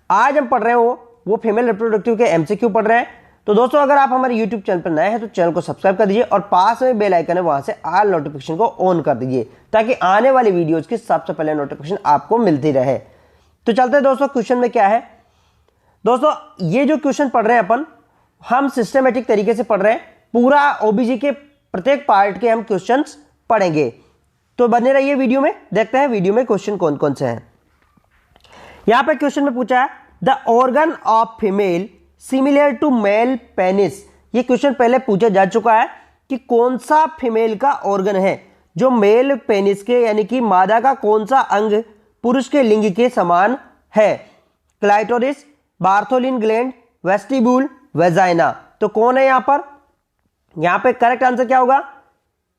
आज हम पढ़ रहे हैं वो फीमेल रिप्रोडक्टिव के एमसीक्यू पढ़ रहे हैं। तो दोस्तों अगर आप हमारे यूट्यूब चैनल पर नए हैं तो चैनल को सब्सक्राइब कर दीजिए और पास में बेल आइकन है वहां से ऑल नोटिफिकेशन को ऑन कर दीजिए ताकि आने वाली वीडियोज की सबसे पहले नोटिफिकेशन आपको मिलती रहे। तो चलते हैं दोस्तों, क्वेश्चन में क्या है। दोस्तों ये जो क्वेश्चन पढ़ रहे हैं अपन, हम सिस्टमेटिक तरीके से पढ़ रहे हैं, पूरा ओबीजी के प्रत्येक पार्ट के हम क्वेश्चंस पढ़ेंगे। तो बने रहिए वीडियो में, देखते हैं वीडियो में क्वेश्चन कौन कौन से हैं। यहां पे क्वेश्चन में पूछा है the organ of female similar to male penis. ये क्वेश्चन पहले पूछा जा चुका है कि कौन सा फीमेल का ऑर्गन है जो मेल पेनिस के यानी कि मादा का कौन सा अंग पुरुष के लिंग के समान है। Clitoris, Bartholin gland, vestibule, vagina. तो कौन है यहां पर? यहां पे करेक्ट आंसर क्या होगा?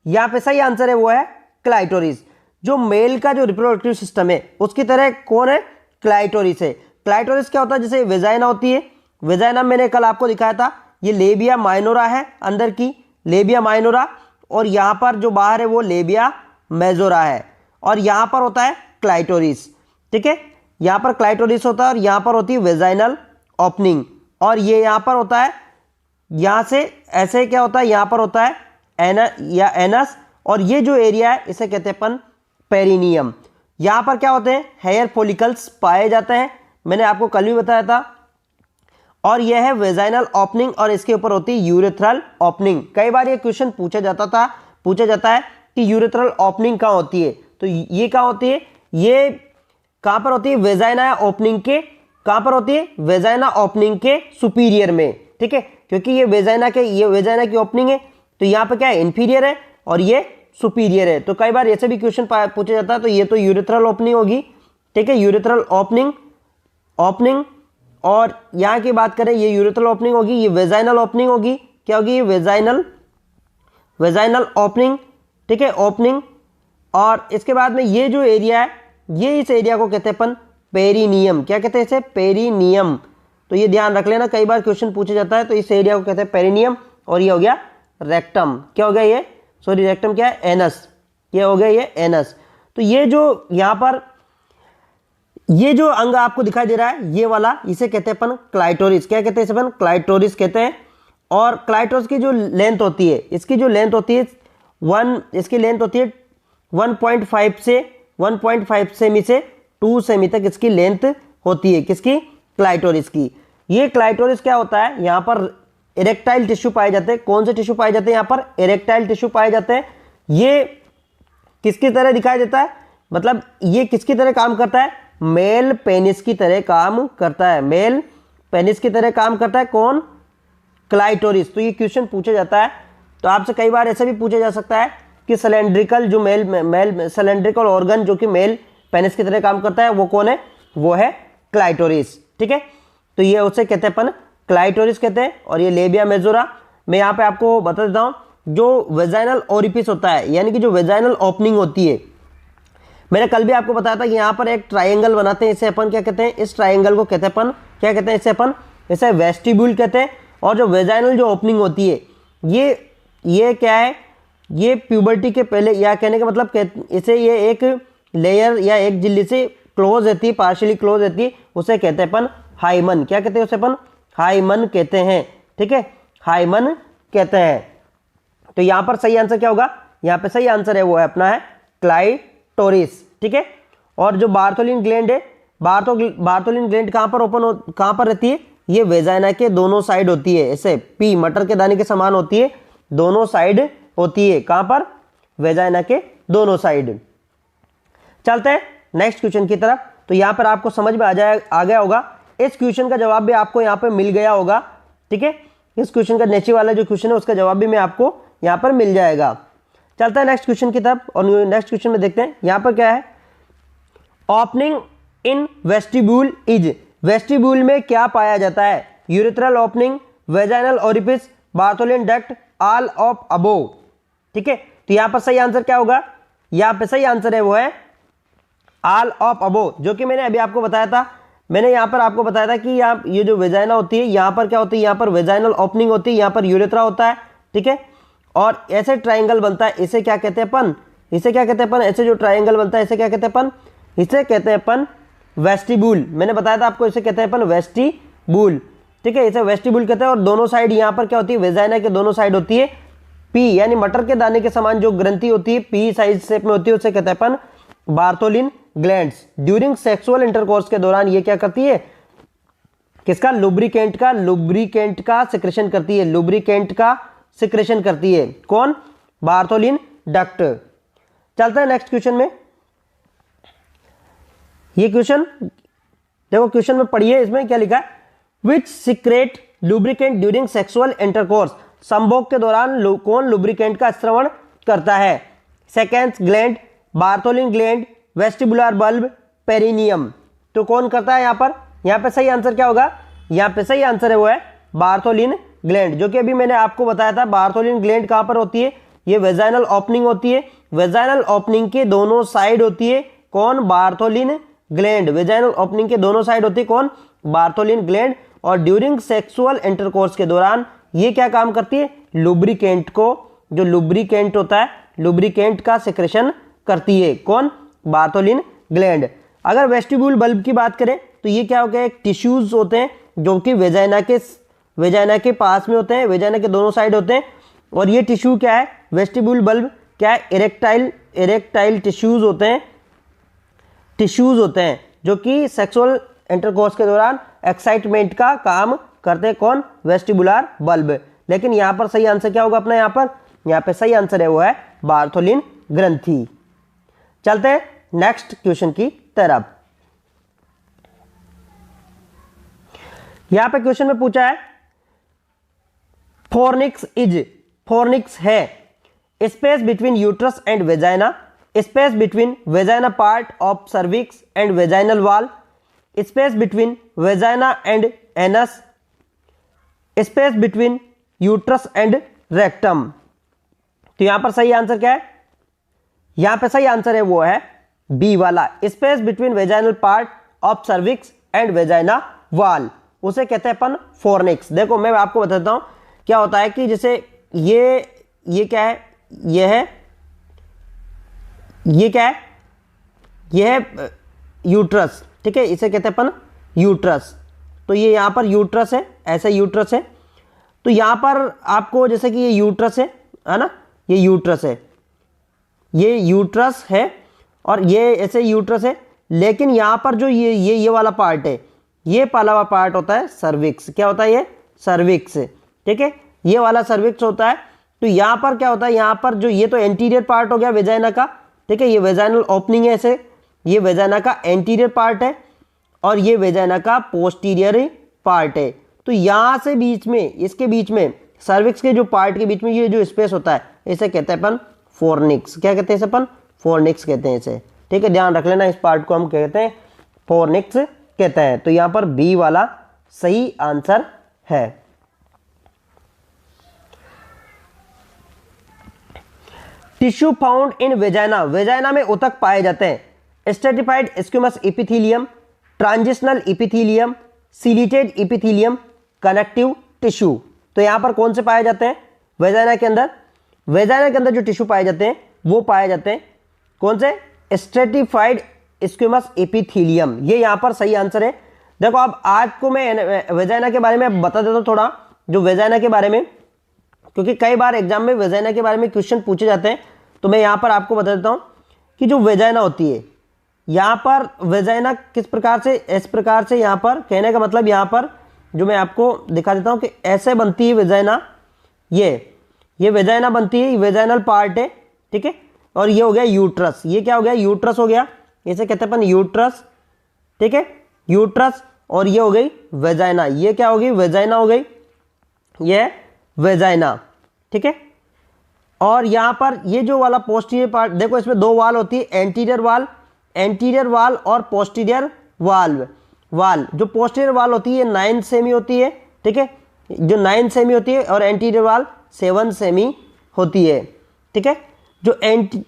यहां पे सही आंसर है वो है क्लाइटोरिस। जो मेल का जो रिप्रोडक्टिव सिस्टम है उसकी तरह कौन है? क्लाइटोरिस है। क्लाइटोरिस क्या होता है? जैसे वेजाइना होती है, वेजाइना मैंने कल आपको दिखाया था, ये लेबिया माइनोरा है, अंदर की लेबिया माइनोरा, और यहां पर जो बाहर है वो लेबिया मेजोरा है, और यहां पर होता है क्लाइटोरिस। ठीक है, यहां पर क्लाइटोरिस होता है और यहां पर होती है वेजाइनल ओपनिंग, और ये यहां पर होता है, यहां से ऐसे क्या होता है, यहां पर होता है एनस, और ये जो एरिया है इसे कहते हैं अपन पेरिनियम। यहां पर क्या होते हैं? हेयर फॉलिकल्स पाए जाते हैं, मैंने आपको कल भी बताया था। और यह है वेजाइनल ओपनिंग और इसके ऊपर होती है यूरेथ्रल ओपनिंग। कई बार ये क्वेश्चन पूछा जाता है कि यूरेथ्रल ओपनिंग कहां होती है। तो ये कहां होती है? ये कहां पर होती है? वेजाइना ओपनिंग के कहां पर होती है? वेजाइना ओपनिंग के सुपीरियर में। ठीक है, क्योंकि ये वेजाइना की ओपनिंग है, तो यहां पर क्या है? इंफीरियर है और ये सुपीरियर है। तो कई बार ऐसे भी क्वेश्चन पूछा जाता है। तो ये तो यूरेथ्रल ओपनिंग होगी। ठीक है, यूरेथ्रल ओपनिंग, और यहां की बात करें ये यूरेथ्रल ओपनिंग होगी, ये वेजाइनल ओपनिंग होगी। क्या होगी? ये वेजाइनल ओपनिंग। ठीक है, ओपनिंग। और इसके बाद में ये जो एरिया है, ये इस एरिया को कहते हैं अपन पेरिनियम। क्या कहते हैं इसे? पेरिनियम। तो ये ध्यान रख लेना, कई बार क्वेश्चन पूछा जाता है। तो इस एरिया को कहते हैं पेरिनियम, और ये हो गया रेक्टम। क्या हो गया ये? सॉरी, रेक्टम क्या है? एनस। ये हो गया ये एनस। तो ये जो यहां पर ये जो अंग आपको दिखाई दे रहा है ये वाला, इसे कहते हैं अपन क्लाइटोरिस। क्या कहते हैं इसे अपन? क्लाइटोरिस कहते हैं। और क्लाइटोरिस की जो लेंथ होती है, इसकी जो लेंथ होती है इसकी लेंथ होती है 1.5 सेमी से 2 सेमी तक इसकी लेंथ होती है। किसकी? क्लाइटोरिस की। ये क्लाइटोरिस क्या होता है? यहाँ पर इरेक्टाइल टिश्यू पाए जाते हैं। कौन से टिश्यू पाए जाते हैं? यहाँ पर इरेक्टाइल टिश्यू पाए जाते हैं। ये किसकी तरह दिखाई देता है? मतलब ये किसकी तरह काम करता है? मेल पेनिस की तरह काम करता है। मेल पेनिस की तरह काम करता है। कौन? क्लाइटोरिस। तो ये क्वेश्चन पूछा जाता है। तो आपसे कई बार ऐसा भी पूछा जा सकता है कि सिलेंड्रिकल जो मेल सिलेंड्रिकल ऑर्गन जो कि मेल पेनिस की तरह काम करता है वो कौन है? वो है क्लाइटोरिस। ठीक है, तो ये उसे कहते हैं अपन क्लाइटोरिस कहते हैं। और ये लेबिया मेजोरा। मैं यहाँ पे आपको बता देता हूँ, जो वेजाइनल ओरिफिस होता है यानी कि जो वेजाइनल ओपनिंग होती है, मैंने कल भी आपको बताया था कि यहाँ पर एक ट्राइंगल बनाते हैं, इसे अपन क्या कहते हैं? इस ट्राइंगल को कहते हैं अपन क्या कहते हैं? इसे अपन इसे वेस्टिब्यूल कहते हैं। और जो वेजाइनल जो ओपनिंग होती है ये क्या है? ये प्यूबर्टी के पहले, या कहने का मतलब इसे ये एक लेयर या एक झिल्ली से क्लोज रहती है, पार्शियली क्लोज रहती है, उसे कहते हैं अपन हाइमन। क्या कहते हैं उसे अपन? हाइमन कहते हैं। ठीक है, हाइमन कहते हैं। तो यहां पर सही आंसर क्या होगा? यहां पे सही आंसर है वो है अपना है क्लाइटोरिस। ठीक है, और जो बार्थोलिन ग्लैंड है, बार्थोलिन ग्लैंड कहां पर रहती है? ये वेजाइना के दोनों साइड होती है। ऐसे पी मटर के दाने के समान होती है, दोनों साइड होती है। कहां पर? वेजाइना के दोनों साइड। चलते हैं नेक्स्ट क्वेश्चन की तरफ। तो यहां पर आपको समझ में आ गया होगा। इस क्वेश्चन का जवाब भी आपको यहां पर मिल गया होगा। ठीक है, इस क्वेश्चन का नीचे वाला जो क्वेश्चन है उसका जवाब भी मैं आपको यहां पर मिल जाएगा। चलता है नेक्स्ट क्वेश्चन की तरफ, और नेक्स्ट क्वेश्चन में देखते हैं यहां पर क्या है। Opening in vestibule is. Vestibule में क्या पाया जाता है? Urethral opening, vaginal orifice, Bartholin duct, all of above. ठीक है, तो यहां पर सही आंसर क्या होगा? यहां पर सही आंसर है वो है ऑल ऑफ अबोव, जो कि मैंने अभी आपको बताया था। मैंने यहां पर आपको बताया था कि ये जो वेजाइना होती है, यहां पर क्या होती है? यहां पर वेजाइनल ओपनिंग होती है, यहां पर यूरेथ्रा होता है। ठीक है, और ऐसे ट्राइंगल बनता है, इसे क्या कहते हैं अपन? ऐसे जो ट्राइंगल बनता है इसे क्या कहते हैं अपन? इसे कहते हैं अपन वेस्टिब्यूल, मैंने बताया था आपको, इसे कहते हैं अपन वेस्टिब्यूल, ठीक है, इसे वेस्टिब्यूल कहते हैं। और दोनों साइड यहाँ पर क्या होती है, वेजाइना के दोनों साइड होती है पी, यानी मटर के दाने के समान जो ग्रंथि होती है पी साइज शेप में होती है, उसे कहते हैं अपन Bartholin glands. During sexual intercourse के दौरान ये क्या करती है, किसका, लुब्रिकेंट का सिक्रेशन करती है, लुब्रिकेंट का सिक्रेशन करती है। कौन, बार्थोलिन डक्ट। चलते हैं नेक्स्ट क्वेश्चन में। ये क्वेश्चन देखो, क्वेश्चन में पढ़िए, इसमें क्या लिखा है, which secrete lubricant during sexual intercourse, संभोग के दौरान कौन लुब्रिकेंट का स्रवण करता है। Seconds gland, Bartholin gland, vestibular bulb, perineum. तो कौन करता है यहाँ पे सही आंसर क्या होगा, यहाँ पे सही आंसर है वो है बार्थोलिन ग्लैंड, जो कि अभी मैंने आपको बताया था। बार्थोलिन ग्लैंड कहाँ पर होती है, ये वेजाइनल ओपनिंग होती है, वेजाइनल ओपनिंग के दोनों साइड होती है कौन, बार्थोलिन ग्लैंड। वेजाइनल ओपनिंग के दोनों साइड होती है कौन, बार्थोलिन ग्लैंड। और ड्यूरिंग सेक्सुअल इंटरकोर्स के दौरान ये क्या काम करती है, लुब्रिकेंट को, जो लुब्रिकेंट होता है, लुब्रिकेंट का सिक्रेशन करती है कौन, बार्थोलिन ग्लैंड। अगर वेस्टिब्यूल बल्ब की बात करें तो ये क्या हो गया, एक टिश्यूज होते हैं जो कि वेजाइना के पास में होते हैं, वेजाइना के दोनों साइड होते हैं। और ये टिश्यू क्या है, वेस्टिब्यूल बल्ब क्या है, इरेक्टाइल टिश्यूज होते हैं जो कि सेक्सुअल इंटरकोर्स के दौरान एक्साइटमेंट का काम करते हैं कौन, वेस्टिबुलर बल्ब। लेकिन यहां पर सही आंसर क्या होगा अपना, यहां पे सही आंसर है वो है बार्थोलिन ग्रंथि। चलते हैं नेक्स्ट क्वेश्चन की तरफ। यहां पे क्वेश्चन में पूछा है, फोर्निक्स है space between uterus and vagina, space between vagina part of cervix and vaginal wall, space between vagina and anus, space between uterus and rectum. तो यहां पर सही आंसर क्या है, यहां पे सही आंसर है वो है बी वाला, space between vaginal part of cervix and vagina wall, उसे कहते हैं अपन फोर्निक्स। देखो मैं आपको बताता हूं क्या होता है कि जैसे ये क्या है, ये क्या है, ये है यूट्रस, ठीक है, इसे कहते हैं अपन यूट्रस। तो ये यहां पर यूट्रस है, ऐसे यूट्रस है। तो यहां पर आपको जैसे कि ये यूट्रस है ना, ये यूट्रस है, ये यूट्रस है और ये ऐसे यूट्रस है। लेकिन यहां पर जो ये वाला पार्ट है, ये वाला पार्ट होता है सर्विक्स। क्या होता है ये, सर्विक्स, ठीक है, ये वाला सर्विक्स होता है। तो यहां पर क्या होता है, यहां पर जो ये तो एंटीरियर पार्ट हो गया वेजाइना का, ठीक है, ये वेजाइनल ओपनिंग है, ऐसे ये वेजाइना का एंटीरियर पार्ट है और ये वेजाइना का पोस्टीरियर पार्ट है। तो यहां से बीच में, इसके बीच में, सर्विक्स के जो पार्ट के बीच में ये जो स्पेस होता है, इसे कहते हैं अपन फोर्निक्स। क्या कहते हैं इसे अपन, फोर्निक्स कहते हैं इसे, ठीक है, ध्यान रख लेना, इस पार्ट को हम कहते हैं फोर्निक्स कहते हैं। तो यहां पर बी वाला सही आंसर है। Tissue found in vagina, vagina में ऊतक पाए जाते हैं। Stratified squamous epithelium, transitional epithelium, ciliated epithelium, connective tissue. तो यहां पर कौन से पाए जाते हैं वेजाइना के अंदर, वेजाइना के अंदर जो टिश्यू पाए जाते हैं वो पाए जाते हैं कौन से, स्ट्रेटिफाइड स्क्विमस एपिथेलियम, ये यहां पर सही आंसर है। देखो अब आज को मैं वेजाइना के बारे में बता देता हूं थोड़ा, जो वेजाइना के बारे में, क्योंकि कई बार एग्जाम में वेजाइना के बारे में क्वेश्चन पूछे जाते हैं। तो मैं यहां पर आपको बता देता हूं कि जो वेजाइना होती है, यहां पर वेजाइना किस प्रकार से, इस प्रकार से, यहां पर कहने का मतलब यहां पर जो मैं आपको दिखा देता हूं कि ऐसे बनती है वेजाइना, ये वेजाइना बनती है, वेजाइनल पार्ट है, ठीक है। और ये हो गया यूट्रस, ये क्या हो गया, यूट्रस हो गया, इसे कहते हैं अपन यूट्रस, ठीक है, यूट्रस। और ये हो गई वेजाइना, ये क्या हो गई, वेजाइना हो गई, ये वेजाइना, ठीक है। और यहां पर ये जो वाला पोस्टीरियर पार्ट, देखो इसमें दो वाल होती है, एंटीरियर वाल और पोस्टीरियर वाल। जो पोस्टीरियर वाल होती है 9 सेमी होती है, ठीक है, जो 9 सेमी होती है, और एंटीरियर वाल 7 सेमी होती है, ठीक है। जो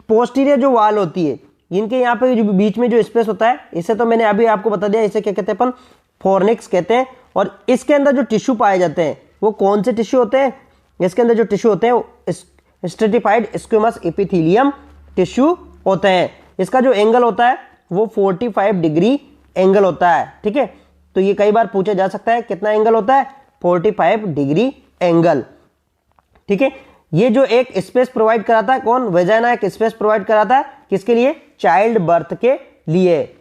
पोस्टीरियर जो वाल होती है, इनके यहाँ पे जो बीच में जो स्पेस होता है, इसे तो मैंने अभी आपको बता दिया, इसे क्या कहते हैं अपन, फोर्निक्स कहते हैं। और इसके अंदर जो टिश्यू पाए जाते हैं वो कौन से टिश्यू होते हैं, इसके अंदर जो टिश्यू होते हैं वो स्ट्रेटिफाइड स्क्विमस एपिथेलियम टिश्यू होते हैं। इसका जो एंगल होता है वो 45 डिग्री एंगल होता है। ठीक है, तो ये कई बार पूछा जा सकता है, कितना एंगल होता है, 45 डिग्री एंगल। ठीक है, ये जो एक स्पेस प्रोवाइड कराता है, कौन, वेजाइना एक स्पेस प्रोवाइड कराता है, किसके लिए, चाइल्ड बर्थ के लिए।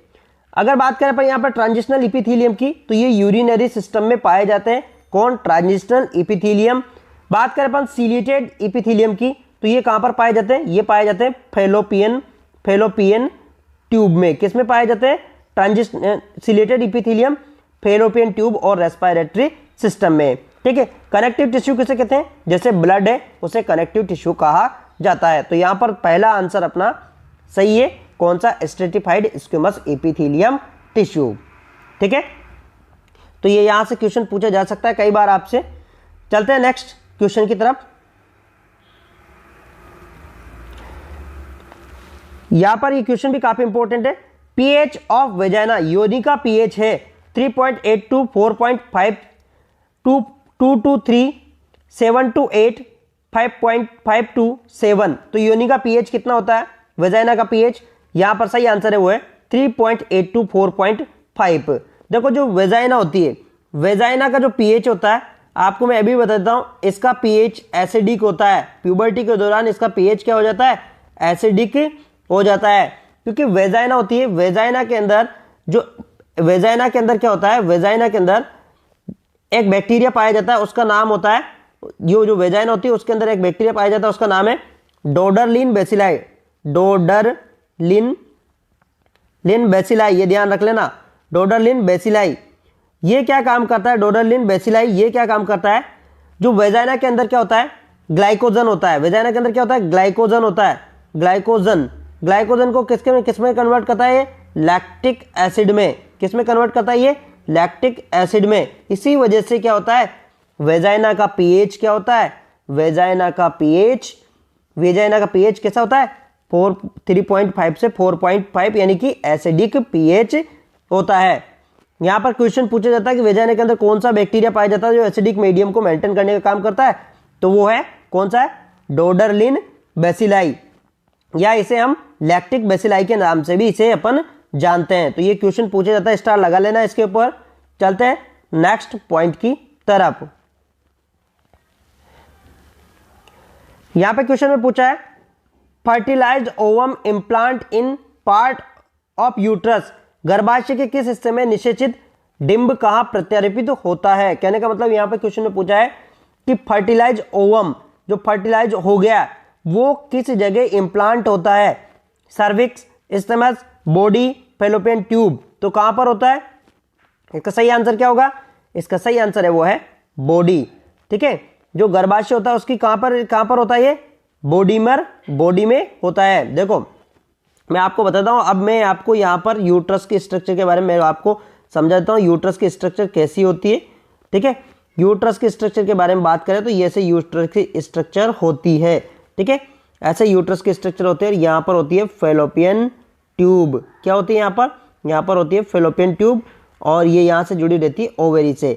अगर बात करें पर यहाँ पर ट्रांजिशनल इपिथीलियम की, तो ये यूरिनरी सिस्टम में पाए जाते हैं, कौन, ट्रांजिशनल इपिथीलियम। बात करें अपन सिलेटेड इपिथीलियम की, तो ये कहां पर पाए जाते हैं, ये पाए जाते हैं फेलोपियन ट्यूब में। किस में पाए जाते हैं, transition chelated epithelium fallopian tube और रेस्पिरेटरी सिस्टम में। ठीक है, कनेक्टिव टिश्यू किसे कहते हैं, जैसे ब्लड है उसे कनेक्टिव टिश्यू कहा जाता है। तो यहां पर पहला आंसर अपना सही है, कौन सा, स्ट्रेटिफाइड स्क्विमस एपिथेलियम टिश्यू। ठीक है, तो ये यहां से क्वेश्चन पूछा जा सकता है कई बार आपसे। चलते हैं नेक्स्ट क्वेश्चन की तरफ। यहां पर ये क्वेश्चन भी काफी इंपॉर्टेंट है। पीएच ऑफ वेजाइना, योनि का पीएच है 3.8 टू 4.5 2 to 3 7 to 8 5.5 to 7। तो योनि का पीएच कितना होता है, वेजाइना का पीएच, यहां पर सही आंसर है वो है 3.8 to 4.5। देखो जो वेजाइना होती है, वेजाइना का जो पीएच होता है, आपको मैं अभी बताता हूं, इसका पीएच एसिडिक होता है। प्यूबर्टी के दौरान इसका पीएच क्या हो जाता है, एसिडिक हो जाता है, क्योंकि वेजाइना होती है, वेजाइना के अंदर क्या होता है, वेजाइना के अंदर एक बैक्टीरिया पाया जाता है, उसका नाम होता है, जो वेजाइना होती है उसके अंदर एक बैक्टीरिया पाया जाता है, उसका नाम है डोडरलिन बेसिलाई। डोडरलिन बेसिलाई, ये ध्यान रख लेना, डोडरलिन बेसिलाई। ये क्या काम करता है, डोडरलिन बेसिलाई ये क्या काम करता है, जो वेजाइना के अंदर क्या होता है, ग्लाइकोजन होता है। वेजाइना के अंदर क्या होता है, ग्लाइकोजन होता है। ग्लाइकोजन को किसमें कन्वर्ट करता है, लैक्टिक एसिड में। किसमें कन्वर्ट करता है, ये लैक्टिक एसिड में। इसी वजह से क्या होता है, वेजाइना का पीएच क्या होता है, वेजाइना का पीएच कैसा होता है, 3.5 से 4.5, यानी कि एसिडिक पीएच होता है। यहां पर क्वेश्चन पूछा जाता है कि वेजाइना के अंदर कौन सा बैक्टीरिया पाया जाता है जो एसिडिक मीडियम को मेंटेन करने का काम करता है, तो वो है कौन सा है, डोडरलिन बेसिलाई, या इसे हम लैक्टिक बेसिलाई के नाम से भी इसे अपन जानते हैं। तो ये क्वेश्चन पूछा जाता है, स्टार लगा लेना इसके ऊपर। चलते हैं नेक्स्ट पॉइंट की तरफ। यहां पे क्वेश्चन में पूछा है, fertilised ovum implant in part of uterus, गर्भाशय के किस हिस्से में निषेचित डिंब कहां प्रत्यारोपित होता है। कहने का मतलब यहां पे क्वेश्चन में पूछा है कि फर्टिलाइज ओवम, जो फर्टिलाइज हो गया वो किस जगह इंप्लांट होता है, cervix, stomach, body, fallopian tube, तो कहां पर होता है। इसका सही आंसर क्या होगा, इसका सही आंसर है वो है बॉडी। ठीक है, जो गर्भाशय होता है उसकी कहां पर होता है, ये बॉडी में होता है। देखो मैं आपको बताता हूं, अब मैं आपको यहां पर यूट्रस के स्ट्रक्चर के बारे में मैं आपको समझाता हूं, यूट्रस की स्ट्रक्चर कैसी होती है। ठीक है, यूट्रस के स्ट्रक्चर के बारे में बात करें तो ये से यूट्रस की स्ट्रक्चर होती है। ठीक है, ऐसे यूट्रस की स्ट्रक्चर होती है। यहां पर होती है फेलोपियन ट्यूब, क्या होती है यहां पर होती है फेलोपियन ट्यूब, और ये यहां से जुड़ी रहती है ओवेरी से।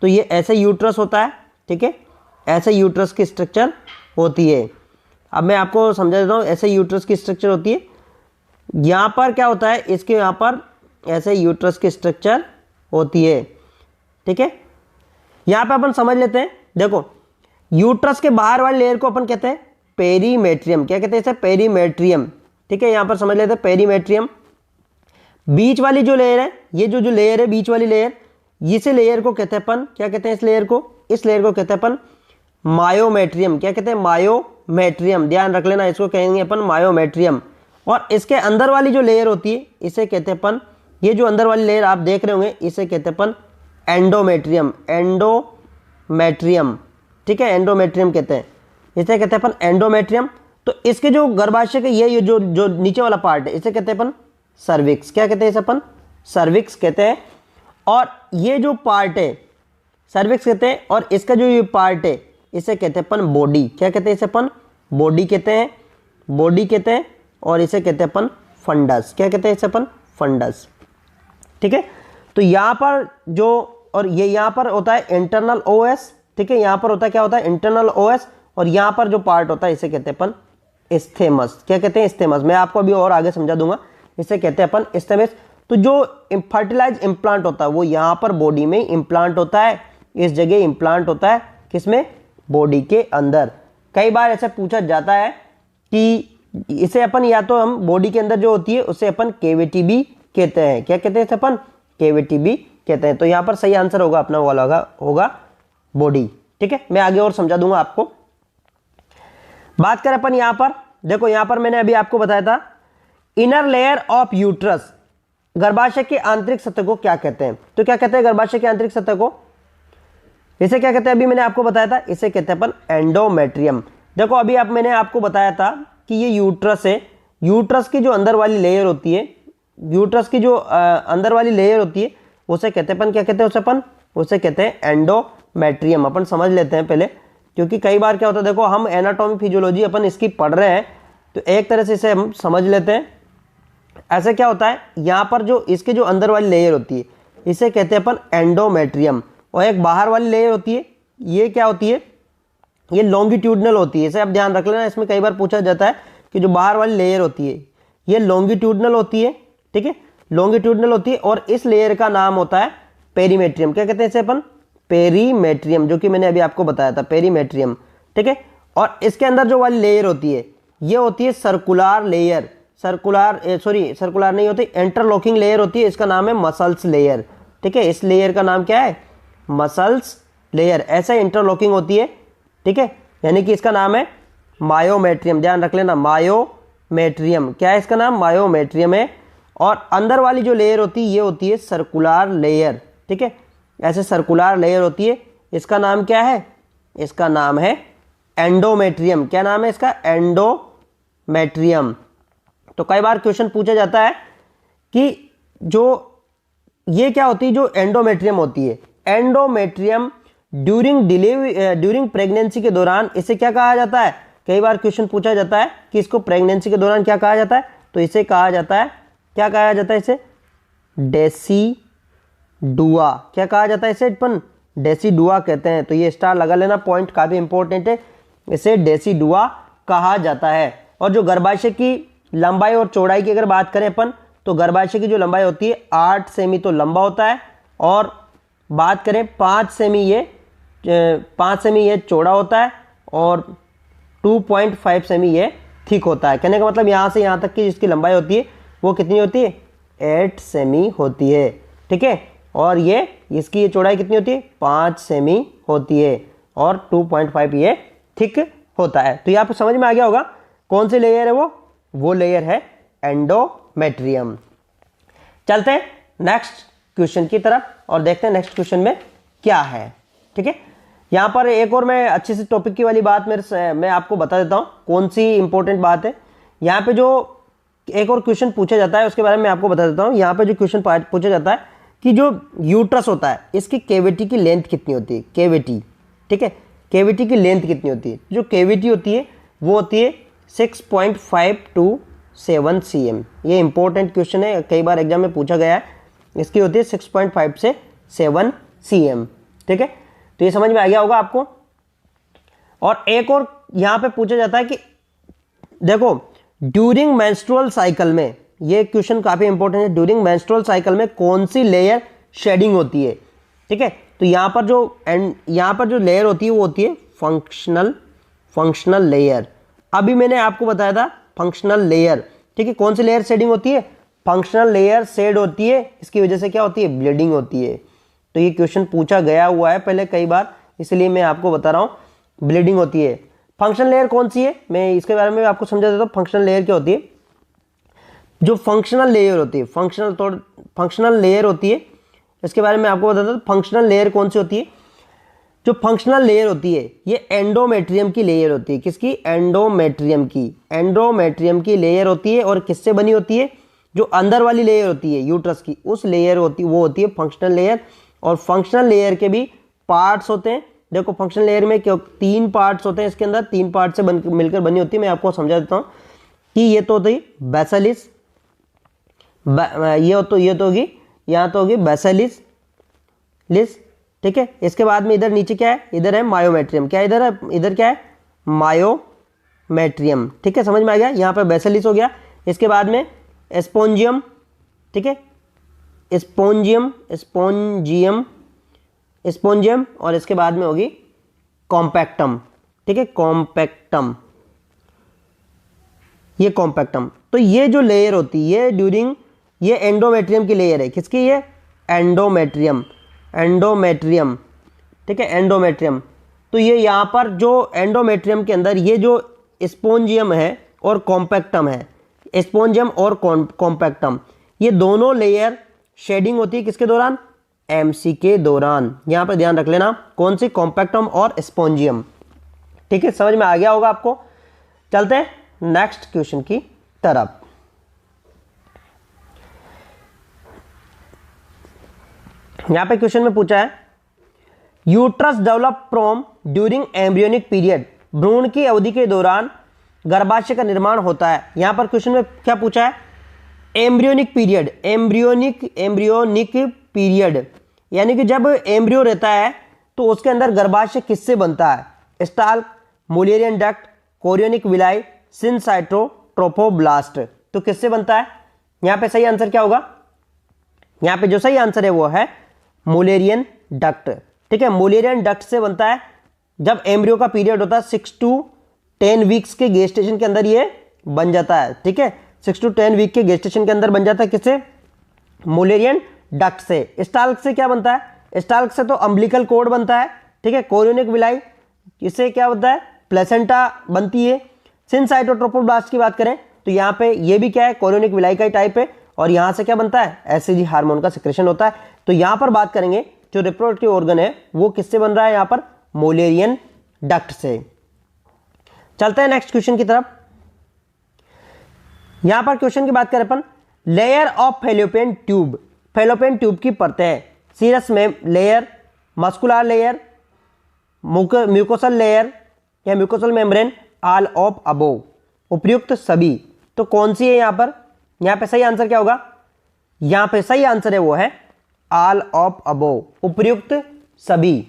तो ये ऐसे यूट्रस होता है। ठीक है, ऐसे यूट्रस की स्ट्रक्चर होती है। अब मैं आपको समझा देता हूं, ऐसे यूट्रस की स्ट्रक्चर होती है। यहां पर क्या होता है, इसके यहां पर ऐसे यूट्रस की स्ट्रक्चर होती है। ठीक है, यहां पे अपन समझ लेते हैं। देखो यूट्रस के बाहर वाले लेयर को अपन कहते हैं पेरीमेट्रियम। क्या कहते हैं इसे, पेरीमेट्रियम। ठीक है, यहां पर समझ लेते हैं पेरीमेट्रियम। बीच वाली जो लेयर है, ये जो लेयर है बीच वाली लेयर, इस लेयर को कहते हैं अपन, क्या कहते हैं इस लेयर को कहते हैं अपन मायोमेट्रियम। क्या कहते हैं, मायोमेट्रियम, ध्यान रख लेना, इसको कहेंगे अपन मायोमेट्रियम। और इसके अंदर वाली जो लेयर होती है इसे कहते हैं अपन, ये जो अंदर वाली लेयर आप देख रहे होंगे इसे कहते हैं अपन एंडोमेट्रियम। ठीक है, एंडोमेट्रियम कहते हैं इसे, कहते हैं अपन एंडोमेट्रियम। तो इसके जो गर्भाशय के ये जो नीचे वाला पार्ट है इसे कहते हैं अपन सर्विक्स। क्या कहते हैं इसे अपन, सर्विक्स कहते हैं। और ये जो पार्ट है सर्विक्स कहते हैं, और इसका जो ये पार्ट है इसे कहते हैं अपन बॉडी। क्या कहते हैं इसे अपन, बॉडी कहते हैं। और इसे कहते हैं अपन फंडस। क्या कहते हैं इसे अपन, फंडस। ठीक है, तो यहां पर जो, और ये यहां पर होता है इंटरनल ओएस। ठीक है, यहां पर होता है क्या होता है, इंटरनल ओएस। और यहां पर जो पार्ट होता है इसे कहते हैं अपन स्थेमस। क्या कहते हैं, स्थेमस। मैं आपको अभी और आगे समझा दूंगा, इसे कहते हैं अपन स्थेमस। तो जो फर्टिलाइज इम्प्लांट होता है वो यहाँ पर बॉडी में इम्प्लांट होता है, इस जगह इम्प्लांट होता है, किसमें, बॉडी के अंदर। कई बार ऐसा पूछा जाता है कि इसे अपन या तो हम बॉडी के अंदर जो होती है उसे अपन केविटी भी कहते हैं। क्या कहते हैं इसे अपन, केविटी भी कहते हैं। तो यहाँ पर सही आंसर होगा अपना वाला होगा बॉडी। ठीक है, मैं आगे और समझा दूंगा आपको। बात करें अपन यहाँ पर, देखो यहाँ पर मैंने अभी आपको बताया था इनर लेयर ऑफ यूट्रस, गर्भाशय की आंतरिक सतह को क्या कहते हैं। तो क्या कहते हैं गर्भाशय की आंतरिक सतह को, इसे क्या कहते हैं, अभी मैंने आपको बताया था, इसे कहते हैं अपन एंडोमेट्रियम। देखो अभी मैंने आपको बताया था कि ये यूट्रस है, यूट्रस की जो अंदर वाली लेयर होती है, यूट्रस की जो अंदर वाली लेयर होती है उसे कहते हैं अपन, क्या कहते हैं उसे कहते हैं एंडोमेट्रियम। अपन समझ लेते हैं पहले, क्योंकि कई बार क्या होता है, देखो हम एनाटॉमी फिजियोलॉजी अपन इसकी पढ़ रहे हैं तो एक तरह से इसे हम समझ लेते हैं। ऐसे क्या होता है, यहाँ पर जो इसके जो अंदर वाली लेयर होती है इसे कहते हैं अपन एंडोमेट्रियम, और एक बाहर वाली लेयर होती है, ये क्या होती है, ये लॉन्गिट्यूडनल होती है। इसे आप ध्यान रख लेना, इसमें कई बार पूछा जाता है कि जो बाहर वाली लेयर होती है ये लॉन्गिट्यूडनल होती है। ठीक है, लॉन्गिट्यूडनल होती है, और इस लेयर का नाम होता है पेरीमेट्रियम। क्या कहते हैं इसे अपन, पेरीमेट्रियम, जो कि मैंने अभी आपको बताया था, पेरीमेट्रियम। ठीक है, और इसके अंदर जो वाली लेयर होती है ये होती है सर्कुलर लेयर, सर्कुलर नहीं होती, इंटरलॉकिंग लेयर होती है, इसका नाम है मसल्स लेयर। ठीक है, इस लेयर का नाम क्या है, मसल्स लेयर। ऐसे इंटरलॉकिंग होती है। ठीक है, यानी कि इसका नाम है मायोमेट्रियम, ध्यान रख लेना, मायोमेट्रियम। क्या है इसका नाम, मायोमेट्रियम है। और अंदर वाली जो लेयर होती है ये होती है सर्कुलर लेयर। ठीक है, ऐसे सर्कुलर लेयर होती है, इसका नाम क्या है, इसका नाम है एंडोमेट्रियम। क्या नाम है इसका, एंडोमेट्रियम। तो कई बार क्वेश्चन पूछा जाता है कि जो ये क्या होती है, जो एंडोमेट्रियम होती है, एंडोमेट्रियम ड्यूरिंग प्रेगनेंसी के दौरान इसे क्या कहा जाता है। कई बार क्वेश्चन पूछा जाता है कि इसको प्रेगनेंसी के दौरान क्या कहा जाता है, तो इसे कहा जाता है, क्या कहा जाता है इसे, डेसीडुआ। क्या कहा जाता है इसे अपन, डेसीडुआ कहते हैं। तो ये स्टार लगा लेना, पॉइंट काफी इंपॉर्टेंट है, इसे डेसीडुआ कहा जाता है। और जो गर्भाशय की लंबाई और चौड़ाई की अगर बात करें अपन, तो गर्भाशय की जो लंबाई होती है 8 सेमी तो लंबा होता है, और बात करें 5 सेमी ये चौड़ा होता है, और 2.5 सेमी ये थिक होता है। कहने का मतलब यहाँ से यहाँ तक की जिसकी लंबाई होती है वो कितनी होती है, 8 सेमी होती है। ठीक है, और ये इसकी ये चौड़ाई कितनी होती है, 5 सेमी होती है, और 2.5 ये थिक होता है। तो यहाँ पर समझ में आ गया होगा कौन सी लेयर है वो लेयर है एंडोमेट्रियम। चलते हैं नेक्स्ट क्वेश्चन की तरफ और देखते हैं नेक्स्ट क्वेश्चन में क्या है। ठीक है, यहाँ पर एक और मैं अच्छी सी टॉपिक की वाली बात मैं आपको बता देता हूँ कौन सी इंपॉर्टेंट बात है। यहाँ पे जो एक और क्वेश्चन पूछा जाता है उसके बारे में मैं आपको बता देता हूँ। यहाँ पे जो क्वेश्चन पूछा जाता है कि जो यूट्रस होता है इसकी केविटी की लेंथ कितनी होती है, केविटी। ठीक है, केविटी की लेंथ कितनी होती है, जो केविटी होती है वो होती है 6.5 to 7 cm। ये इंपॉर्टेंट क्वेश्चन है, कई बार एग्जाम में पूछा गया है। इसकी होती है 6.5 से 7 cm। ठीक है, तो ये समझ में आ गया होगा आपको। और एक और यहाँ पे पूछा जाता है कि देखो ड्यूरिंग मेंस्ट्रुअल साइकिल में, ये क्वेश्चन काफी इंपॉर्टेंट है, ड्यूरिंग मेंस्ट्रुअल साइकिल में कौन सी लेयर शेडिंग होती है। ठीक है, तो यहाँ पर जो लेयर होती है वो होती है फंक्शनल लेयर। अभी मैंने आपको बताया था फंक्शनल लेयर। ठीक है, कौन सी लेयर शेडिंग होती है, फंक्शनल लेयर शेड होती है, इसकी वजह से क्या होती है, ब्लीडिंग होती है। तो ये क्वेश्चन पूछा गया हुआ है पहले कई बार, इसलिए मैं आपको बता रहा हूँ, ब्लीडिंग होती है। फंक्शनल लेयर कौन सी है, मैं इसके बारे में आपको समझा देता हूँ। फंक्शनल लेयर क्या होती है, जो फंक्शनल लेयर होती है, फंक्शनल लेयर होती है, इसके बारे में आपको बताता हूँ। फंक्शनल लेयर कौन सी होती है, जो फंक्शनल लेयर होती है ये एंडोमेट्रियम की लेयर होती है। किसकी, एंडोमेट्रियम की लेयर होती है। और किससे बनी होती है, जो अंदर वाली लेयर होती है यूट्रस की, उस लेयर होती है वो होती है फंक्शनल लेयर। और फंक्शनल लेयर के भी पार्ट्स होते हैं। देखो फंक्शनल लेयर में क्यों 3 पार्ट्स होते हैं, इसके अंदर 3 पार्ट से मिलकर बनी होती है। मैं आपको समझा देता हूँ कि ये तो होती बेसिलिस, ये तो होगी, यहाँ तो होगी बेसिलिस। ठीक है, इसके बाद में इधर नीचे क्या है, इधर है मायोमेट्रियम। क्या इधर है, इधर क्या है, मायोमेट्रियम। ठीक है, समझ में आ गया। यहाँ पर बेसिलिस हो गया, इसके बाद में स्पोंजियम। ठीक है, स्पोंजियम, स्पोंजियम, स्पोंजियम, और इसके बाद में होगी कॉम्पैक्टम, ठीक है, कॉम्पैक्टम, ये कॉम्पैक्टम। तो ये जो लेयर होती है ड्यूरिंग, ये एंडोमेट्रियम की लेयर है, किसकी? ये एंडोमेट्रियम, एंडोमेट्रियम, ठीक है, एंडोमेट्रियम। तो ये यहाँ पर जो एंडोमेट्रियम के अंदर ये जो स्पोंजियम है और कॉम्पैक्टम है, स्पोंजियम और कॉम्पैक्टम, ये दोनों लेयर शेडिंग होती है किसके दौरान? एमसी के दौरान। यहाँ पर ध्यान रख लेना, कौन सी? कॉम्पैक्टम और स्पोंजियम, ठीक है, समझ में आ गया होगा आपको। चलते हैं नेक्स्ट क्वेश्चन की तरफ। यहां पे क्वेश्चन में पूछा है uterus develop from during embryonic period, भ्रूण की अवधि के दौरान गर्भाशय का निर्माण होता है। यहां पर क्वेश्चन में क्या पूछा है? एम्ब्रियोनिक पीरियड, एम्ब्रियोनिक पीरियड, यानी कि जब एम्ब्रियो रहता है तो उसके अंदर गर्भाशय किससे बनता है? Stalk, Mullerian duct, chorionic villi, syncytio, trophoblast. तो किससे बनता है? यहां पे सही आंसर क्या होगा? यहां पे जो सही आंसर है वो है मुलेरियन डक्ट, ठीक है, मुलेरियन डक्ट से बनता है। जब एम्ब्रियो का पीरियड होता है 6 to 10 वीक्स के गेस्टेशन के अंदर ये बन जाता है, ठीक है, 6 to 10 वीक के गेस्टेशन के अंदर बन जाता है। किससे? मुलेरियन डक्ट से। स्टाल्क से क्या बनता है? स्टाल्क से तो अम्बिलिकल कोर्ड बनता है, ठीक है, कोरियोनिक विलाई, इससे क्या होता है? प्लेसेंटा बनती है। सिनसाइटोट्रोफोब्लास्ट की बात करें तो यहाँ पे ये भी क्या है? कोरियोनिक विलाई का ही टाइप है, और यहाँ से क्या बनता है? एससीजी हार्मोन का सिक्रेशन होता है। तो यहाँ पर बात करेंगे जो रिप्रोडक्टिव ऑर्गन है वो किससे बन रहा है? यहाँ पर मुलेरियन डक्ट से। चलते हैं नेक्स्ट क्वेश्चन की तरफ। यहां पर क्वेश्चन की बात करें अपन, layer of fallopian tube, fallopian tube की परतें, सीरस में layer, muscular layer, mucosal layer या mucosal membrane, all of above, उपयुक्त सभी। तो कौन सी है यहां पर? यहां पे सही आंसर क्या होगा? यहां पे सही आंसर है वो है ऑल ऑफ अबोव, उपयुक्त सभी।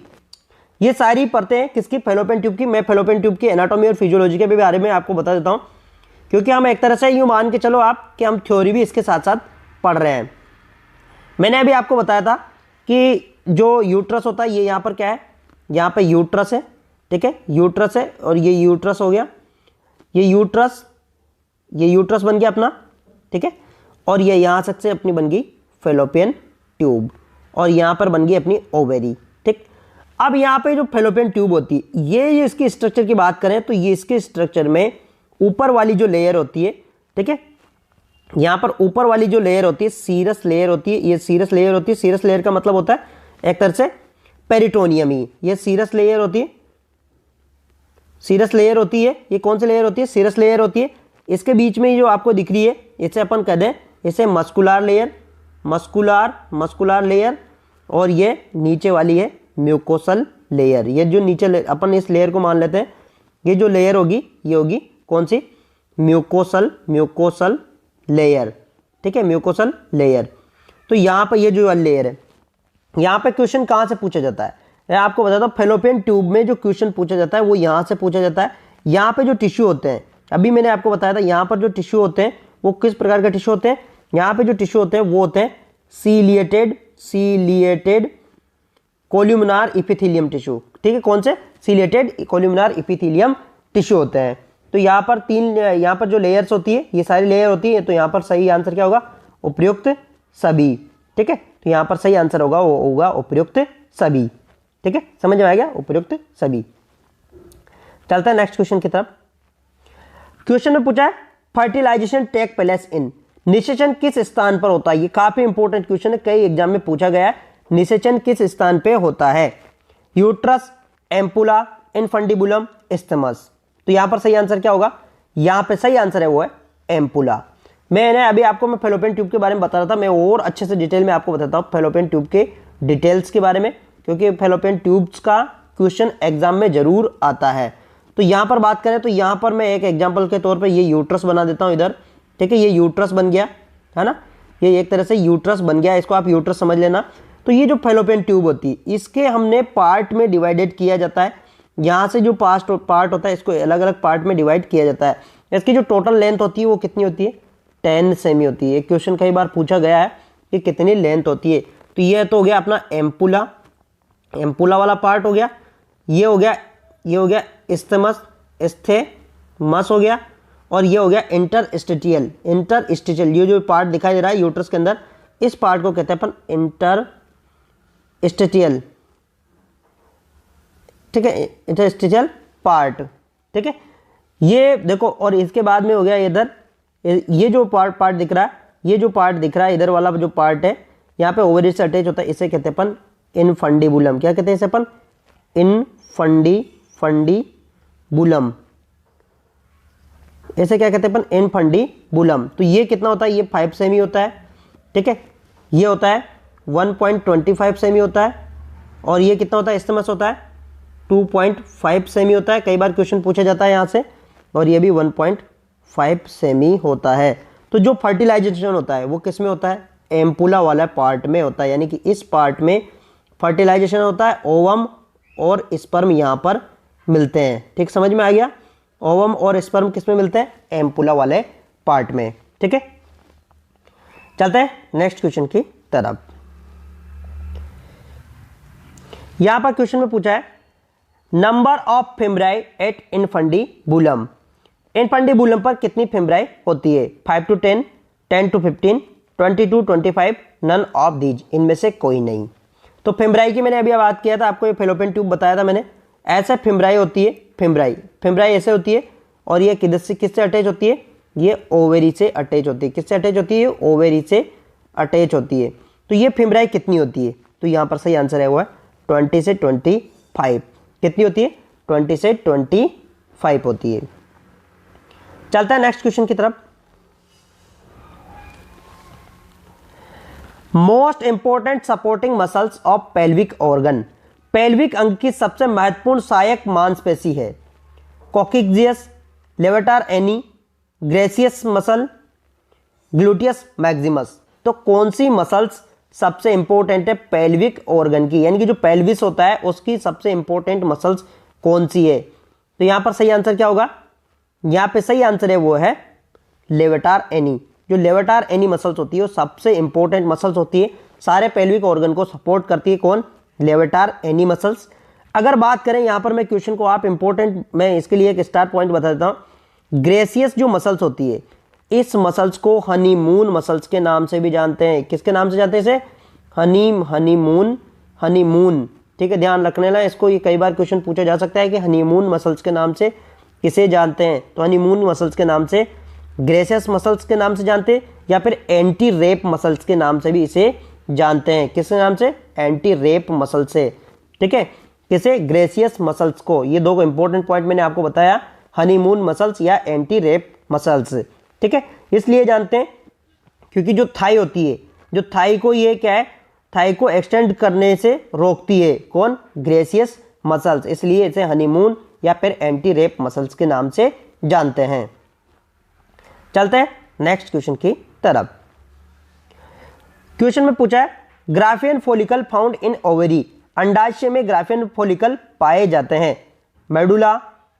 ये सारी परतें किसकी? फेलोपियन ट्यूब की। मैं फेलोपियन ट्यूब की एनाटॉमी और फिजियोलॉजी के भी बारे में आपको बता देता हूं, क्योंकि हम एक तरह से यूं मान के चलो आप कि हम थ्योरी भी इसके साथ साथ पढ़ रहे हैं। मैंने अभी आपको बताया था कि जो यूट्रस होता है ये यहाँ पर क्या है? यहाँ पे यूट्रस है, ठीक है, यूट्रस है, और ये यूट्रस हो गया, ये यूट्रस बन गया अपना, ठीक है, और ये यहाँ से अपनी बन गई फेलोपियन ट्यूब, और यहाँ पर बन गई अपनी ओवेरी, ठीक। अब यहाँ पे जो फेलोपियन ट्यूब होती है ये इसकी स्ट्रक्चर की बात करें तो ये इसके स्ट्रक्चर में ऊपर वाली जो लेयर होती है, ठीक है, यहाँ पर ऊपर वाली जो लेयर होती है सीरस लेयर होती है, ये सीरस लेयर होती है। सीरस लेयर का मतलब होता है एक तरह से पेरिटोनियम ही, ये सीरस लेयर होती है, सीरस लेयर होती है। ये कौन सी लेयर होती है? सीरस लेयर होती है। इसके बीच में जो आपको दिख रही है इसे अपन कह दें इसे मस्कुलर लेयर, मस्कुलर लेयर, और ये नीचे वाली है म्यूकोसल लेयर। ये जो नीचे अपन इस लेयर को मान लेते हैं, ये जो लेयर होगी ये होगी कौन सी? म्यूकोसल लेयर, ठीक है, म्यूकोसल लेयर। तो यहाँ पर ये जो लेयर है, यहाँ पे क्वेश्चन कहाँ से पूछा जाता है? मैं आपको बताता हूँ, फेलोपियन ट्यूब में जो क्वेश्चन पूछा जाता है वो यहाँ से पूछा जाता है। यहाँ पे जो टिश्यू होते हैं, अभी मैंने आपको बताया था, यहाँ पर जो टिश्यू होते हैं वो किस प्रकार के टिश्यू होते हैं? यहाँ पे जो टिश्यू होते हैं वो होते हैं सीलिएटेड कोल्यूमिनार इपिथेलियम टिश्यू, ठीक है, कौन से? सीलिएटेड कोल्यूमिनार इपिथेलियम टिश्यू होते हैं। तो यहाँ पर यहाँ पर जो लेयर्स होती है ये सारी लेयर होती है। तो यहाँ पर सही आंसर क्या होगा? उपयुक्त सभी, ठीक है। तो यहाँ पर सही आंसर होगा वो होगा उपयुक्त सभी, ठीक है, समझ में आ गया? उपयुक्त सभी। चलता है नेक्स्ट क्वेश्चन की तरफ। क्वेश्चन में पूछा है फर्टिलाइजेशन टेक प्लेस इन, निषेचन किस स्थान पर होता है? ये काफी इंपॉर्टेंट क्वेश्चन है, कई एग्जाम में पूछा गया है। निषेचन किस स्थान पे होता है? Uterus, ampulla, infundibulum, isthmus. तो यहां पर सही आंसर क्या होगा? यहां पे सही आंसर है वो है एम्पुला। मैंने अभी आपको मैं फेलोपियन ट्यूब के बारे में बता रहा था, मैं और अच्छे से डिटेल में आपको बताता हूं फेलोपियन ट्यूब के डिटेल्स के बारे में, क्योंकि फेलोपियन ट्यूब्स का क्वेश्चन एग्जाम में जरूर आता है। तो यहां पर बात करें तो यहां पर मैं एक एग्जाम्पल के तौर पर ये यूट्रस बना देता हूं इधर, ठीक है, ये यूट्रस बन गया है ना, ये एक तरह से यूट्रस बन गया, इसको आप यूट्रस समझ लेना। तो ये जो फेलोपियन ट्यूब होती है इसके हमने पार्ट में डिवाइडेड किया जाता है। यहाँ से जो पार्ट होता है इसको अलग अलग पार्ट में डिवाइड किया जाता है। इसकी जो टोटल लेंथ होती है वो कितनी होती है? 10 सेमी होती है। क्वेश्चन कई बार पूछा गया है कि कितनी लेंथ होती है। तो ये तो हो गया अपना एम्पुला, एम्पुला वाला पार्ट हो गया। ये हो गया इस्थमस, इस्थेमस हो गया। और ये हो गया इंटरस्टिशियल, इंटरस्टिशियल ये जो पार्ट दिखाई दे रहा है यूट्रस के अंदर, इस पार्ट को कहते हैं अपन इंटरस्टिशियल, ठीक है, इंटरस्टिशियल पार्ट, ठीक है। ये देखो, और इसके बाद में हो गया इधर ये जो पार्ट दिख रहा है, ये जो पार्ट दिख रहा है इधर वाला जो पार्ट है, यहाँ पे ओवरी से अटैच होता है, इसे कहते हैं अपन इनफंडिबुलम। क्या कहते हैं इसे अपन? इनफंडिबुलम। ऐसे क्या कहते हैं अपन? इनफंडिबुलम। तो ये कितना होता है? ये 5 सेमी होता है, ठीक है। ये होता है 1.25 सेमी होता है। और ये कितना होता है? इस्थमस होता है 2.5 सेमी होता है, कई बार क्वेश्चन पूछा जाता है यहाँ से। और ये भी 1.5 सेमी होता है। तो जो फर्टिलाइजेशन होता है वो किस में होता है? एम्पुला वाला पार्ट में होता है, यानी कि इस पार्ट में फर्टिलाइजेशन होता है। ओवम और स्पर्म यहाँ पर मिलते हैं, ठीक, समझ में आ गया? ओवम और स्पर्म किस में मिलते हैं? एम्पुला वाले पार्ट में, ठीक है। चलते हैं नेक्स्ट क्वेश्चन की तरफ। यहां पर क्वेश्चन में पूछा है number of fimbriae at infundibulum. Infundibulum पर कितनी फेमराई होती है? 5 to 10, 10 to 15, 20 to 25, none of these, इनमें से कोई नहीं। तो फेमराई की मैंने अभी बात किया था, आपको ये फेलोपियन ट्यूब बताया था मैंने। ऐसे फेमराई होती है, फेमराई ऐसे होती है। और ये किससे अटैच होती है? ये ओवेरी से अटैच होती है। किससे अटैच होती है? ओवेरी से अटैच होती है। तो ये फेमराई कितनी होती है? तो यहाँ पर सही आंसर है वो है 20 से 25। कितनी होती है? 20 से 25 होती है। चलता है नेक्स्ट क्वेश्चन की तरफ। Most important supporting muscles of pelvic organ. Pelvic अंग की सबसे महत्वपूर्ण सहायक मांसपेशी है। Coccygeus, levator ani, gracilis muscle, gluteus maximus. तो कौन सी मसल्स सबसे इंपॉर्टेंट है पेल्विक ऑर्गन की, यानी कि जो पेल्विस होता है उसकी सबसे इंपॉर्टेंट मसल्स कौन सी है? तो यहां पर सही आंसर क्या होगा? यहां पे सही आंसर है वो है लेवाटर एनी। जो लेवाटर एनी मसल्स होती है वो सबसे इंपॉर्टेंट मसल्स होती है, सारे पेल्विक ऑर्गन को सपोर्ट करती है। कौन? लेवाटर एनी मसल्स। अगर बात करें यहां पर, मैं क्वेश्चन को आप इंपॉर्टेंट, मैं इसके लिए एक स्टार पॉइंट बता देता हूं। ग्रेसियस जो मसल्स होती है, इस मसल्स को हनीमून मसल्स के नाम से भी जानते हैं। किसके नाम से जानते हैं इसे? हनीमून, ठीक है, ध्यान रखने ला इसको। ये कई बार क्वेश्चन पूछा जा सकता है कि हनीमून मसल्स के नाम से किसे जानते हैं? तो हनीमून मसल्स के नाम से, ग्रेसियस मसल्स के नाम से जानते हैं, या फिर एंटी रेप मसल्स के नाम से भी इसे जानते हैं। किसके नाम से? एंटी रेप मसल से, ठीक है। किसे? ग्रेसियस मसल्स को। ये दो इंपॉर्टेंट पॉइंट मैंने आपको बताया, हनीमून मसल्स या एंटी रेप मसल्स, ठीक है। इसलिए जानते हैं क्योंकि जो थाई होती है, जो थाई को, ये क्या है, थाई को एक्सटेंड करने से रोकती है। कौन? Gracious muscles. इसलिए इसे हनीमून या फिर एंटी रेप मसल्स के नाम से जानते हैं। चलते हैं नेक्स्ट क्वेश्चन की तरफ। क्वेश्चन में पूछा है Graafian follicle found in ovary. अंडाशय में ग्राफियन फॉलिकल पाए जाते हैं। Medulla,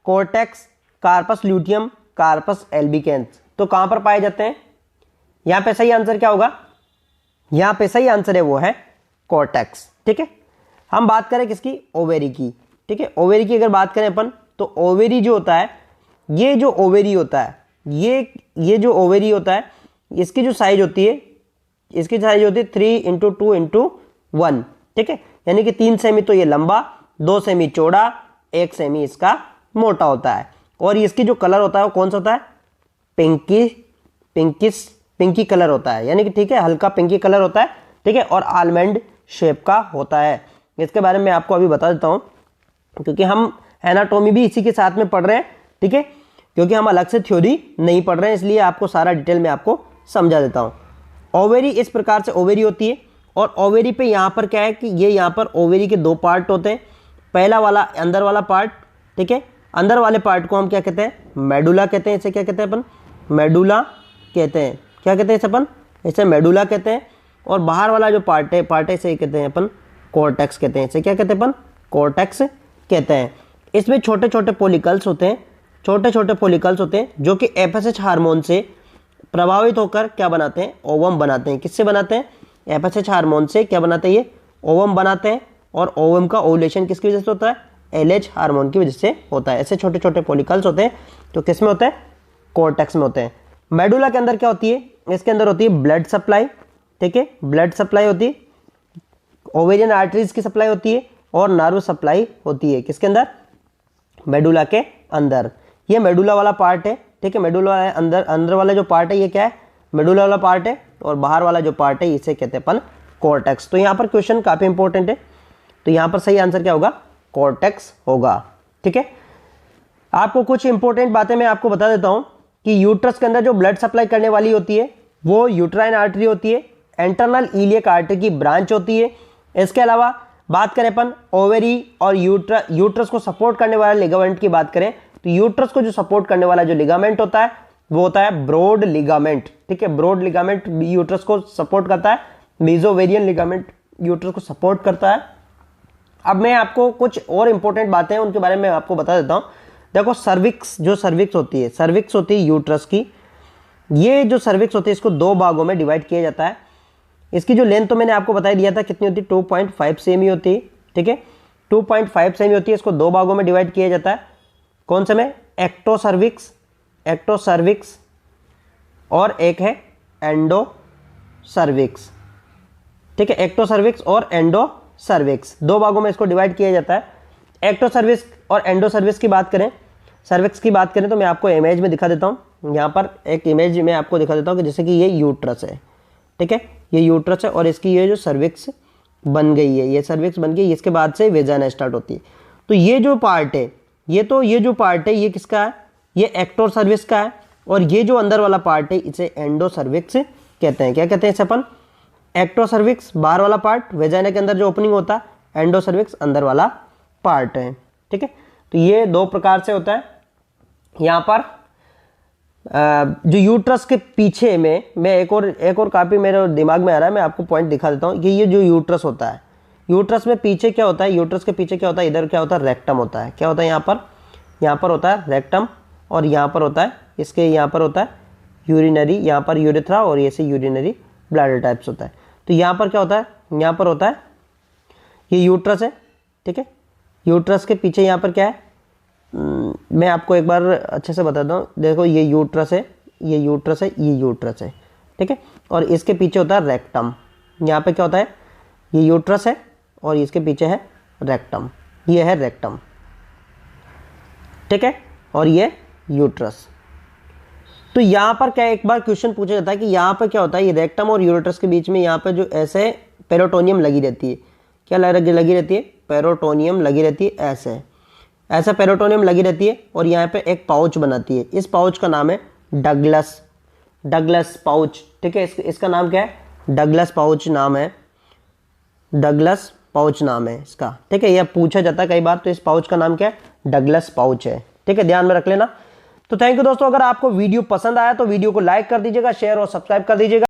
cortex, corpus luteum, corpus albicans. तो कहां पर पाए जाते हैं? यहां पे सही आंसर क्या होगा? यहां पे सही आंसर है वो है कॉर्टेक्स, ठीक है। हम बात करें किसकी? ओवेरी की, ठीक है। ओवेरी की अगर बात करें अपन, तो ओवेरी जो होता है, ये जो ओवेरी होता है, ये जो ओवेरी होता है, इसकी जो साइज होती है, इसकी साइज होती है 3x2x1, ठीक है। यानी कि 3 सेमी तो ये लंबा, 2 सेमी चौड़ा, 1 सेमी इसका मोटा होता है। और इसकी जो कलर होता है वो कौन सा होता है? पिंकी कलर होता है, यानी कि ठीक है, हल्का पिंकी कलर होता है, ठीक है। और आलमंड शेप का होता है। इसके बारे में आपको अभी बता देता हूं, क्योंकि हम एनाटॉमी भी इसी के साथ में पढ़ रहे हैं, ठीक है। क्योंकि हम अलग से थ्योरी नहीं पढ़ रहे हैं, इसलिए आपको सारा डिटेल में आपको समझा देता हूं। ओवेरी इस प्रकार से ओवेरी होती है। और ओवेरी पे यहाँ पर क्या है कि ये यहाँ पर ओवेरी के 2 पार्ट होते हैं। पहला वाला अंदर वाला पार्ट, ठीक है, अंदर वाले पार्ट को हम क्या कहते हैं? मेडुला कहते हैं। इसे क्या कहते हैं अपन? मेडुला कहते हैं। क्या कहते हैं इसे अपन? इसे मेडुला कहते हैं। और बाहर वाला जो पार्ट है इसे कहते हैं अपन कॉर्टेक्स कहते हैं। इसे क्या कहते हैं अपन? कॉर्टेक्स कहते हैं। इसमें छोटे छोटे फॉलिकल्स होते हैं, जो कि एफएसएच हार्मोन से प्रभावित होकर क्या बनाते हैं? ओवम बनाते हैं। किससे बनाते हैं? FSH हार्मोन से क्या बनाते हैं, ये ओवम बनाते हैं, और ओवम का ओवुलेशन किसकी वजह से होता है, LH हार्मोन की वजह से होता है। ऐसे छोटे छोटे फॉलिकल्स होते हैं तो किस में होते हैं, कॉर्टेक्स में होते हैं। मेडुला के अंदर क्या होती है, इसके अंदर होती है ब्लड सप्लाई, ठीक है, ब्लड सप्लाई होती है, ओवेरियन आर्टरीज की सप्लाई होती है, और नर्व सप्लाई होती है किसके अंदर, मेडुला के अंदर। ये मेडुला वाला पार्ट है, ठीक है, मेडुला अंदर अंदर वाला जो पार्ट है ये क्या है, मेडुला वाला पार्ट है, और बाहर वाला जो पार्ट है इसे कहते हैं अपन कॉर्टेक्स। तो यहाँ पर क्वेश्चन काफी इंपॉर्टेंट है, तो यहाँ पर सही आंसर क्या होगा, कॉर्टेक्स होगा, ठीक है। आपको कुछ इंपॉर्टेंट बातें मैं आपको बता देता हूँ कि यूट्रस के अंदर जो ब्लड सप्लाई करने वाली होती है वो यूट्राइन आर्टरी होती है, इंटरनल इलियक आर्टरी की ब्रांच होती है। इसके अलावा बात करें अपन ओवेरी और यूट्रस को सपोर्ट करने वाले लिगामेंट की बात करें, तो यूट्रस को जो सपोर्ट करने वाला जो लिगामेंट होता है वो होता है ब्रॉड लिगामेंट, ठीक है, ब्रॉड लिगामेंट यूट्रस को सपोर्ट करता है, मेसोवेरियन लिगामेंट यूट्रस को सपोर्ट करता है। अब मैं आपको कुछ और इंपॉर्टेंट बातें हैं उनके बारे में आपको बता देता हूं। देखो सर्विक्स, जो सर्विक्स होती है, सर्विक्स होती है यूट्रस की, ये जो सर्विक्स होती है इसको दो भागों में डिवाइड किया जाता है। इसकी जो लेंथ तो मैंने आपको बता दिया था कितनी होती है, 2.5 सेमी होती है, ठीक है, 2.5 सेमी होती है। इसको दो भागों में डिवाइड किया जाता है, कौन से में, एक्टो सर्विक्स और एक है एंडो सर्विक्स, ठीक है, एक्टो सर्विक्स और एंडो सर्विक्स, दो भागों में इसको डिवाइड किया जाता है। एक्टो सर्विक्स और एंडो सर्विक्स की बात करें, सर्विक्स की बात करें तो मैं आपको इमेज में दिखा देता हूँ। यहाँ पर एक इमेज में आपको दिखा देता हूँ कि जैसे कि ये यूट्रस है, ठीक है, ये यूट्रस है और इसकी ये जो सर्विक्स बन गई है, ये सर्विक्स बन गई, इसके बाद से वेजाना स्टार्ट होती है। तो ये जो पार्ट है, ये जो पार्ट है ये किसका है, ये एक्टो सर्विक्स का है, और ये जो अंदर वाला पार्ट है इसे एंडो सर्विक्स कहते हैं। क्या कहते हैं इसे अपन, एक्टो सर्विक्स बाहर वाला पार्ट, वेजाना के अंदर जो ओपनिंग होता है, एंडो सर्विक्स अंदर वाला पार्ट है, ठीक है। तो ये दो प्रकार से होता है। यहाँ पर जो यूट्रस के पीछे में मैं एक और काफी मेरे दिमाग में आ रहा है, मैं आपको पॉइंट दिखा देता हूँ कि ये जो यूट्रस होता है, यूट्रस में पीछे क्या होता है, यूट्रस के पीछे क्या होता है, इधर क्या होता है, रेक्टम होता है। क्या होता है यहाँ पर होता है रेक्टम, और यहाँ पर होता है, इसके यहाँ पर होता है यूरिनरी, यहाँ पर यूरेथ्रा, और ये से यूरिनरी ब्लैडर टाइप्स होता है। तो यहाँ पर क्या होता है, यहाँ पर होता है ये यूट्रस है, ठीक है, यूट्रस के पीछे यहाँ पर क्या है, मैं आपको एक बार अच्छे से बताता हूँ। देखो ये यूट्रस है, ये यूट्रस है, ये यूट्रस है, ठीक है, और इसके पीछे होता है रेक्टम। यहाँ पे क्या होता है, ये यूट्रस है और इसके पीछे है रेक्टम, ये है रेक्टम, ठीक है, और ये यूट्रस। तो यहाँ पर क्या एक बार क्वेश्चन पूछा जाता है कि यहाँ पर क्या होता है, ये रेक्टम और यूरेटस के बीच में यहाँ पर जो ऐसे पेरोटोनियम लगी रहती है, क्या लगी रहती है, पेरोटोनियम लगी रहती है, ऐसा पेरोटोनियम लगी रहती है, और यहाँ पे एक पाउच बनाती है। इस पाउच का नाम है डगलस पाउच, ठीक है, इसका नाम क्या है, डगलस पाउच नाम है, डगलस पाउच नाम है इसका, ठीक है। यह पूछा जाता है कई बार, तो इस पाउच का नाम क्या है, डगलस पाउच है, ठीक है, ध्यान में रख लेना। तो थैंक यू दोस्तों, अगर आपको वीडियो पसंद आया तो वीडियो को लाइक कर दीजिएगा, शेयर और सब्सक्राइब कर दीजिएगा।